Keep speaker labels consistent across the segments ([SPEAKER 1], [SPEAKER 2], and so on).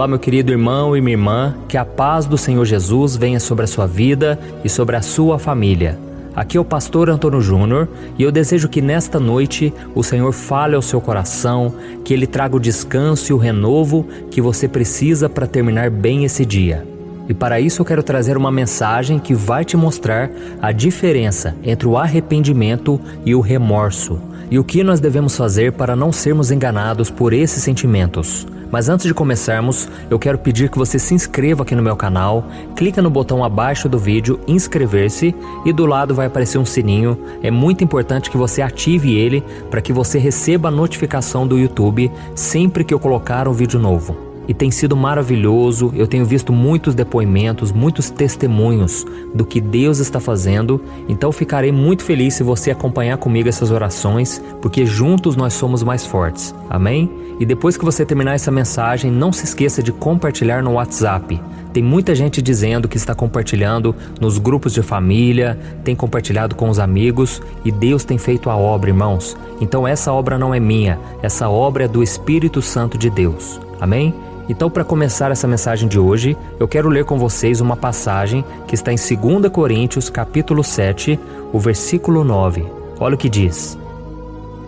[SPEAKER 1] Olá, meu querido irmão e minha irmã, que a paz do Senhor Jesus venha sobre a sua vida e sobre a sua família. Aqui é o pastor Antônio Júnior e eu desejo que nesta noite o Senhor fale ao seu coração, que Ele traga o descanso e o renovo que você precisa para terminar bem esse dia. E para isso eu quero trazer uma mensagem que vai te mostrar a diferença entre o arrependimento e o remorso, e o que nós devemos fazer para não sermos enganados por esses sentimentos. Mas antes de começarmos, eu quero pedir que você se inscreva aqui no meu canal, clica no botão abaixo do vídeo, inscrever-se, e do lado vai aparecer um sininho. É muito importante que você ative ele para que você receba a notificação do YouTube sempre que eu colocar um vídeo novo. E tem sido maravilhoso, eu tenho visto muitos depoimentos, muitos testemunhos do que Deus está fazendo, então ficarei muito feliz se você acompanhar comigo essas orações, porque juntos nós somos mais fortes, amém? E depois que você terminar essa mensagem, não se esqueça de compartilhar no WhatsApp. Tem muita gente dizendo que está compartilhando nos grupos de família, tem compartilhado com os amigos, e Deus tem feito a obra, irmãos. Então essa obra não é minha, essa obra é do Espírito Santo de Deus, amém? Então, para começar essa mensagem de hoje, eu quero ler com vocês uma passagem que está em 2 Coríntios, capítulo 7, o versículo 9. Olha o que diz: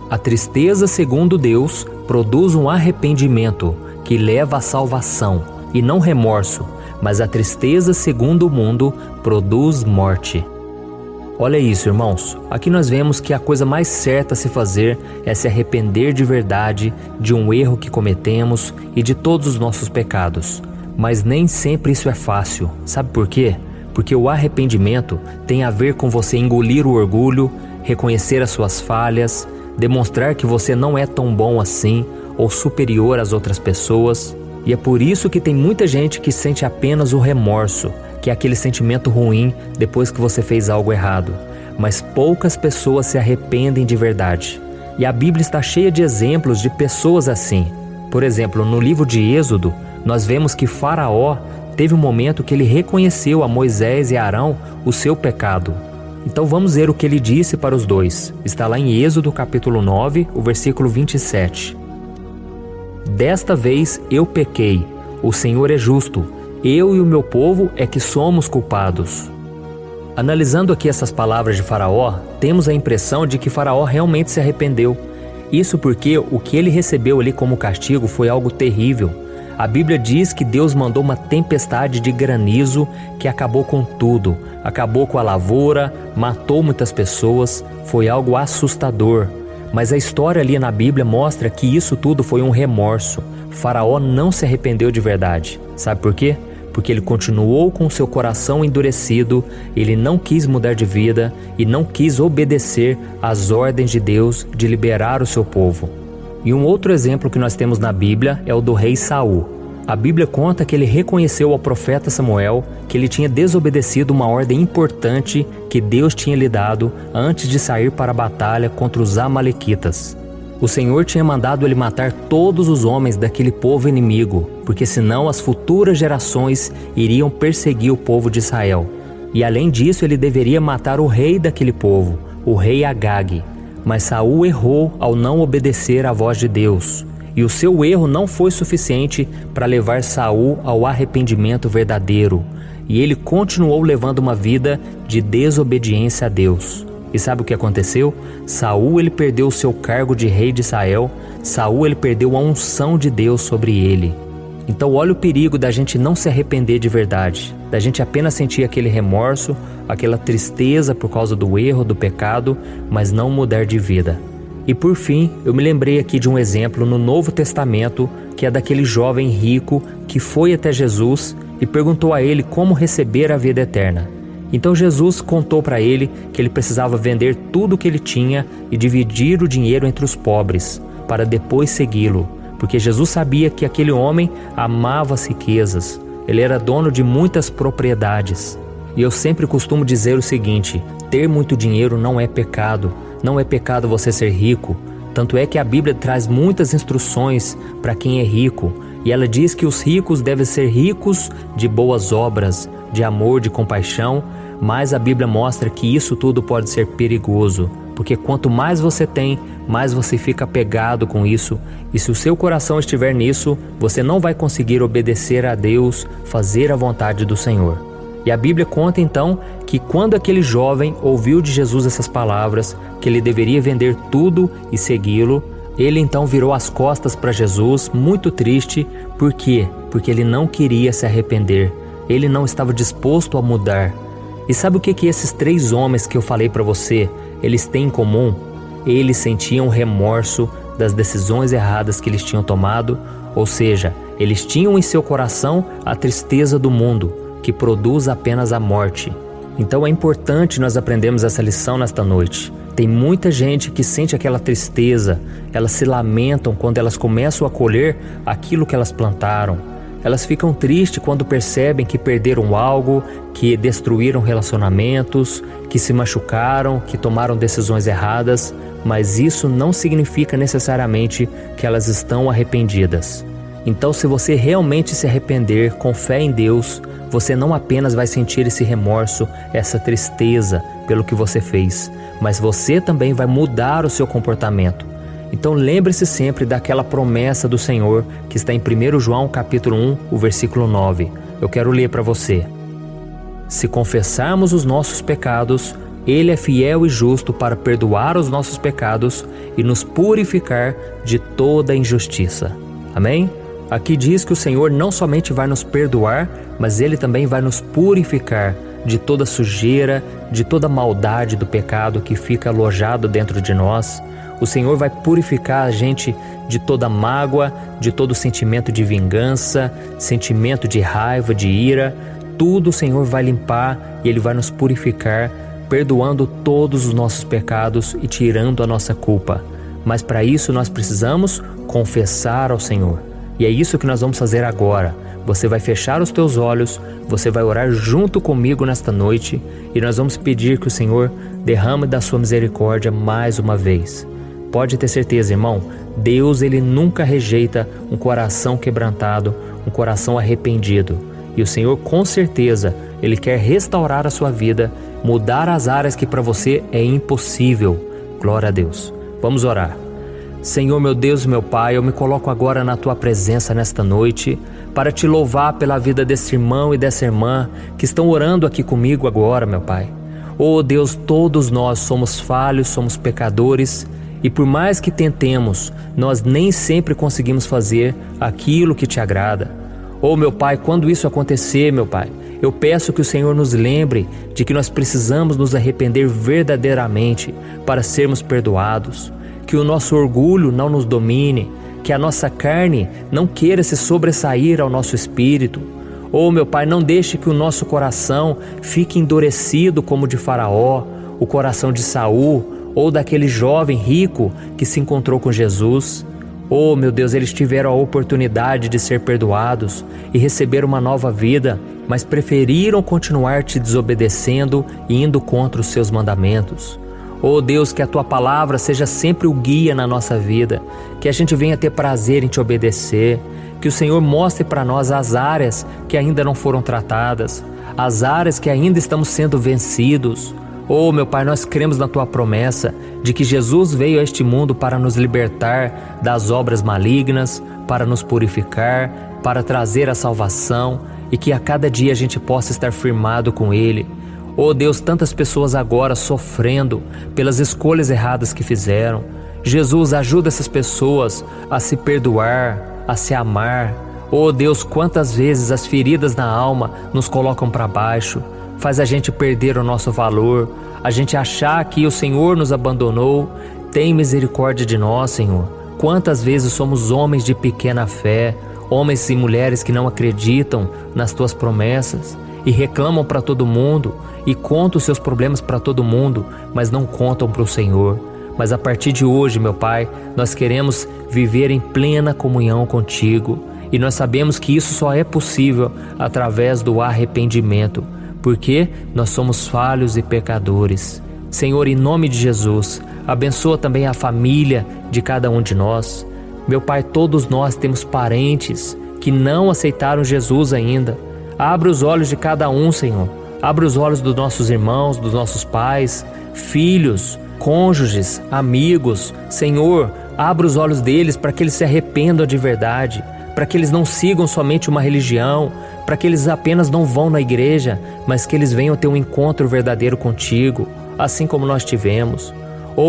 [SPEAKER 1] A tristeza, segundo Deus, produz um arrependimento que leva à salvação, e não remorso, mas a tristeza, segundo o mundo, produz morte. Olha isso, irmãos. Aqui nós vemos que a coisa mais certa a se fazer é se arrepender de verdade de um erro que cometemos e de todos os nossos pecados. Mas nem sempre isso é fácil. Sabe por quê? Porque o arrependimento tem a ver com você engolir o orgulho, reconhecer as suas falhas, demonstrar que você não é tão bom assim ou superior às outras pessoas. E é por isso que tem muita gente que sente apenas o remorso, que é aquele sentimento ruim depois que você fez algo errado. Mas poucas pessoas se arrependem de verdade. E a Bíblia está cheia de exemplos de pessoas assim. Por exemplo, no livro de Êxodo, nós vemos que Faraó teve um momento que ele reconheceu a Moisés e Arão o seu pecado. Então vamos ver o que ele disse para os dois. Está lá em Êxodo capítulo 9, o versículo 27. Desta vez eu pequei, o Senhor é justo, eu e o meu povo é que somos culpados. Analisando aqui essas palavras de Faraó, temos a impressão de que Faraó realmente se arrependeu. Isso porque o que ele recebeu ali como castigo foi algo terrível. A Bíblia diz que Deus mandou uma tempestade de granizo que acabou com tudo, acabou com a lavoura, matou muitas pessoas, foi algo assustador. Mas a história ali na Bíblia mostra que isso tudo foi um remorso. Faraó não se arrependeu de verdade. Sabe por quê? Porque ele continuou com seu coração endurecido, ele não quis mudar de vida e não quis obedecer às ordens de Deus de liberar o seu povo. E um outro exemplo que nós temos na Bíblia é o do rei Saul. A Bíblia conta que ele reconheceu ao profeta Samuel que ele tinha desobedecido uma ordem importante que Deus tinha lhe dado antes de sair para a batalha contra os amalequitas. O Senhor tinha mandado ele matar todos os homens daquele povo inimigo, porque senão as futuras gerações iriam perseguir o povo de Israel. E além disso, ele deveria matar o rei daquele povo, o rei Agag. Mas Saul errou ao não obedecer à voz de Deus. E o seu erro não foi suficiente para levar Saul ao arrependimento verdadeiro. E ele continuou levando uma vida de desobediência a Deus. E sabe o que aconteceu? Saul ele perdeu o seu cargo de rei de Israel. Saul ele perdeu a unção de Deus sobre ele. Então olha o perigo da gente não se arrepender de verdade, da gente apenas sentir aquele remorso, aquela tristeza por causa do erro, do pecado, mas não mudar de vida. E por fim, eu me lembrei aqui de um exemplo no Novo Testamento, que é daquele jovem rico que foi até Jesus e perguntou a ele como receber a vida eterna. Então Jesus contou para ele que ele precisava vender tudo o que ele tinha e dividir o dinheiro entre os pobres, para depois segui-lo, porque Jesus sabia que aquele homem amava as riquezas, ele era dono de muitas propriedades. E eu sempre costumo dizer o seguinte: ter muito dinheiro não é pecado, não é pecado você ser rico. Tanto é que a Bíblia traz muitas instruções para quem é rico, e ela diz que os ricos devem ser ricos de boas obras, de amor, de compaixão, mas a Bíblia mostra que isso tudo pode ser perigoso, porque quanto mais você tem, mais você fica apegado com isso, e se o seu coração estiver nisso, você não vai conseguir obedecer a Deus, fazer a vontade do Senhor. E a Bíblia conta então que quando aquele jovem ouviu de Jesus essas palavras, que ele deveria vender tudo e segui-lo, ele então virou as costas para Jesus, muito triste. Por quê? Porque ele não queria se arrepender, ele não estava disposto a mudar. E sabe o que esses 3 homens que eu falei para você, eles têm em comum? Eles sentiam remorso das decisões erradas que eles tinham tomado, ou seja, eles tinham em seu coração a tristeza do mundo, que produz apenas a morte. Então é importante nós aprendermos essa lição nesta noite. Tem muita gente que sente aquela tristeza, elas se lamentam quando elas começam a colher aquilo que elas plantaram. Elas ficam tristes quando percebem que perderam algo, que destruíram relacionamentos, que se machucaram, que tomaram decisões erradas, mas isso não significa necessariamente que elas estão arrependidas. Então, se você realmente se arrepender com fé em Deus, você não apenas vai sentir esse remorso, essa tristeza pelo que você fez, mas você também vai mudar o seu comportamento. Então lembre-se sempre daquela promessa do Senhor que está em 1 João capítulo 1, o versículo 9. Eu quero ler para você. Se confessarmos os nossos pecados, Ele é fiel e justo para perdoar os nossos pecados e nos purificar de toda injustiça. Amém? Aqui diz que o Senhor não somente vai nos perdoar, mas Ele também vai nos purificar de toda sujeira, de toda maldade do pecado que fica alojado dentro de nós. O Senhor vai purificar a gente de toda mágoa, de todo sentimento de vingança, sentimento de raiva, de ira. Tudo o Senhor vai limpar e Ele vai nos purificar, perdoando todos os nossos pecados e tirando a nossa culpa. Mas para isso nós precisamos confessar ao Senhor. E é isso que nós vamos fazer agora. Você vai fechar os teus olhos, você vai orar junto comigo nesta noite e nós vamos pedir que o Senhor derrame da sua misericórdia mais uma vez. Pode ter certeza, irmão, Deus ele nunca rejeita um coração quebrantado, um coração arrependido. E o Senhor com certeza, Ele quer restaurar a sua vida, mudar as áreas que para você é impossível. Glória a Deus. Vamos orar. Senhor, meu Deus e meu Pai, eu me coloco agora na Tua presença nesta noite para Te louvar pela vida desse irmão e dessa irmã que estão orando aqui comigo agora, meu Pai. Oh Deus, todos nós somos falhos, somos pecadores, e por mais que tentemos, nós nem sempre conseguimos fazer aquilo que Te agrada. Oh meu Pai, quando isso acontecer, meu Pai, eu peço que o Senhor nos lembre de que nós precisamos nos arrepender verdadeiramente para sermos perdoados. Que o nosso orgulho não nos domine, que a nossa carne não queira se sobressair ao nosso espírito. Oh meu Pai, não deixe que o nosso coração fique endurecido como o de Faraó, o coração de Saul, ou daquele jovem rico que se encontrou com Jesus. Oh meu Deus, eles tiveram a oportunidade de ser perdoados e receber uma nova vida, mas preferiram continuar te desobedecendo e indo contra os seus mandamentos. Oh Deus, que a Tua palavra seja sempre o guia na nossa vida, que a gente venha ter prazer em Te obedecer, que o Senhor mostre para nós as áreas que ainda não foram tratadas, as áreas que ainda estamos sendo vencidos. Oh meu Pai, nós cremos na Tua promessa de que Jesus veio a este mundo para nos libertar das obras malignas, para nos purificar, para trazer a salvação e que a cada dia a gente possa estar firmado com Ele. Oh Deus, tantas pessoas agora sofrendo pelas escolhas erradas que fizeram. Jesus, ajuda essas pessoas a se perdoar, a se amar. Oh Deus, quantas vezes as feridas na alma nos colocam para baixo, faz a gente perder o nosso valor, a gente achar que o Senhor nos abandonou. Tem misericórdia de nós, Senhor. Quantas vezes somos homens de pequena fé, homens e mulheres que não acreditam nas Tuas promessas e reclamam para todo mundo e contam os seus problemas para todo mundo, mas não contam para o Senhor. Mas a partir de hoje, meu Pai, nós queremos viver em plena comunhão contigo e nós sabemos que isso só é possível através do arrependimento, porque nós somos falhos e pecadores. Senhor, em nome de Jesus, abençoa também a família de cada um de nós. Meu Pai, todos nós temos parentes que não aceitaram Jesus ainda. Abre os olhos de cada um, Senhor. Abre os olhos dos nossos irmãos, dos nossos pais, filhos, cônjuges, amigos. Senhor, abra os olhos deles para que eles se arrependam de verdade, para que eles não sigam somente uma religião, para que eles apenas não vão na igreja, mas que eles venham ter um encontro verdadeiro contigo, assim como nós tivemos.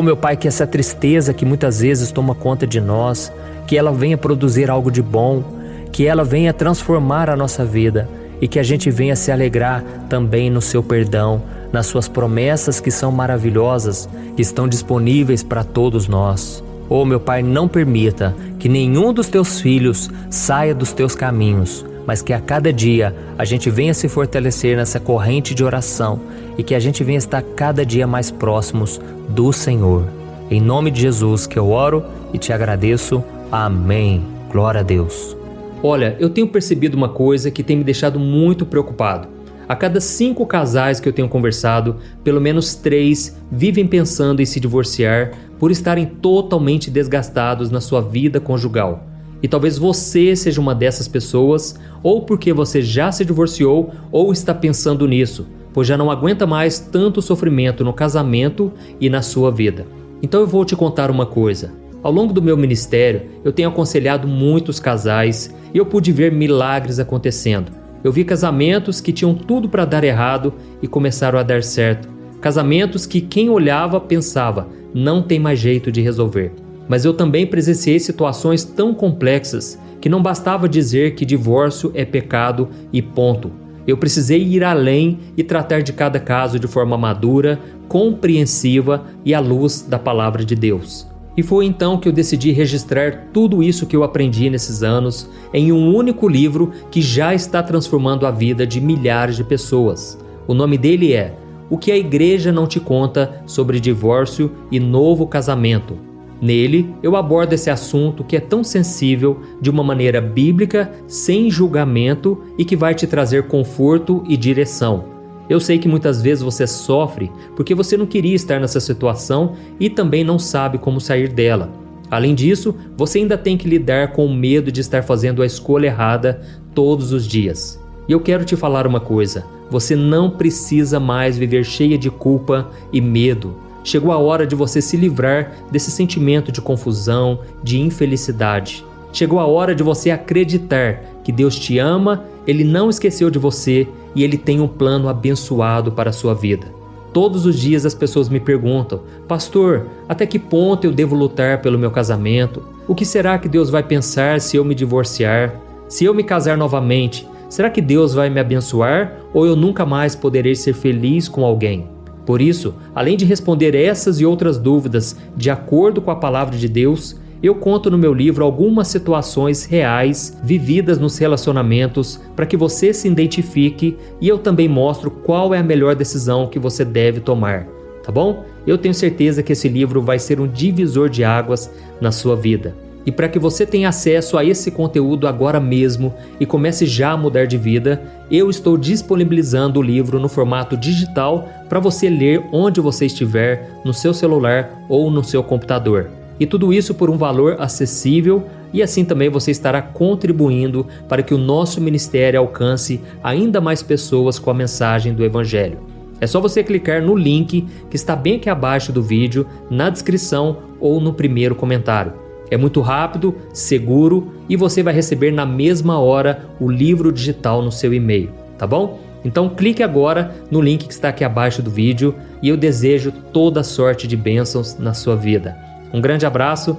[SPEAKER 1] Meu Pai, que essa tristeza que muitas vezes toma conta de nós, que ela venha produzir algo de bom, que ela venha transformar a nossa vida e que a gente venha se alegrar também no seu perdão, nas suas promessas que são maravilhosas, que estão disponíveis para todos nós. Meu Pai, não permita que nenhum dos teus filhos saia dos teus caminhos, mas que a cada dia a gente venha se fortalecer nessa corrente de oração e que a gente venha estar cada dia mais próximos do Senhor. Em nome de Jesus que eu oro e te agradeço. Amém. Glória a Deus. Olha, eu tenho percebido uma coisa que tem me deixado muito preocupado. A cada 5 casais que eu tenho conversado, pelo menos 3 vivem pensando em se divorciar por estarem totalmente desgastados na sua vida conjugal. E talvez você seja uma dessas pessoas, ou porque você já se divorciou ou está pensando nisso, pois já não aguenta mais tanto sofrimento no casamento e na sua vida. Então eu vou te contar uma coisa. Ao longo do meu ministério, eu tenho aconselhado muitos casais e eu pude ver milagres acontecendo. Eu vi casamentos que tinham tudo para dar errado e começaram a dar certo. Casamentos que quem olhava pensava, não tem mais jeito de resolver. Mas eu também presenciei situações tão complexas que não bastava dizer que divórcio é pecado e ponto. Eu precisei ir além e tratar de cada caso de forma madura, compreensiva e à luz da palavra de Deus. E foi então que eu decidi registrar tudo isso que eu aprendi nesses anos em um único livro que já está transformando a vida de milhares de pessoas. O nome dele é O que a Igreja Não Te Conta sobre Divórcio e Novo Casamento. Nele, eu abordo esse assunto que é tão sensível de uma maneira bíblica, sem julgamento e que vai te trazer conforto e direção. Eu sei que muitas vezes você sofre porque você não queria estar nessa situação e também não sabe como sair dela. Além disso, você ainda tem que lidar com o medo de estar fazendo a escolha errada todos os dias. E eu quero te falar uma coisa, você não precisa mais viver cheia de culpa e medo. Chegou a hora de você se livrar desse sentimento de confusão, de infelicidade. Chegou a hora de você acreditar que Deus te ama, Ele não esqueceu de você e Ele tem um plano abençoado para a sua vida. Todos os dias as pessoas me perguntam, pastor, até que ponto eu devo lutar pelo meu casamento? O que será que Deus vai pensar se eu me divorciar? Se eu me casar novamente, será que Deus vai me abençoar ou eu nunca mais poderei ser feliz com alguém? Por isso, além de responder essas e outras dúvidas de acordo com a palavra de Deus, eu conto no meu livro algumas situações reais vividas nos relacionamentos para que você se identifique e eu também mostro qual é a melhor decisão que você deve tomar, tá bom? Eu tenho certeza que esse livro vai ser um divisor de águas na sua vida. E para que você tenha acesso a esse conteúdo agora mesmo e comece já a mudar de vida, eu estou disponibilizando o livro no formato digital para você ler onde você estiver, no seu celular ou no seu computador. E tudo isso por um valor acessível e assim também você estará contribuindo para que o nosso ministério alcance ainda mais pessoas com a mensagem do Evangelho. É só você clicar no link que está bem aqui abaixo do vídeo, na descrição ou no primeiro comentário. É muito rápido, seguro e você vai receber na mesma hora o livro digital no seu e-mail, tá bom? Então clique agora no link que está aqui abaixo do vídeo e eu desejo toda sorte de bênçãos na sua vida. Um grande abraço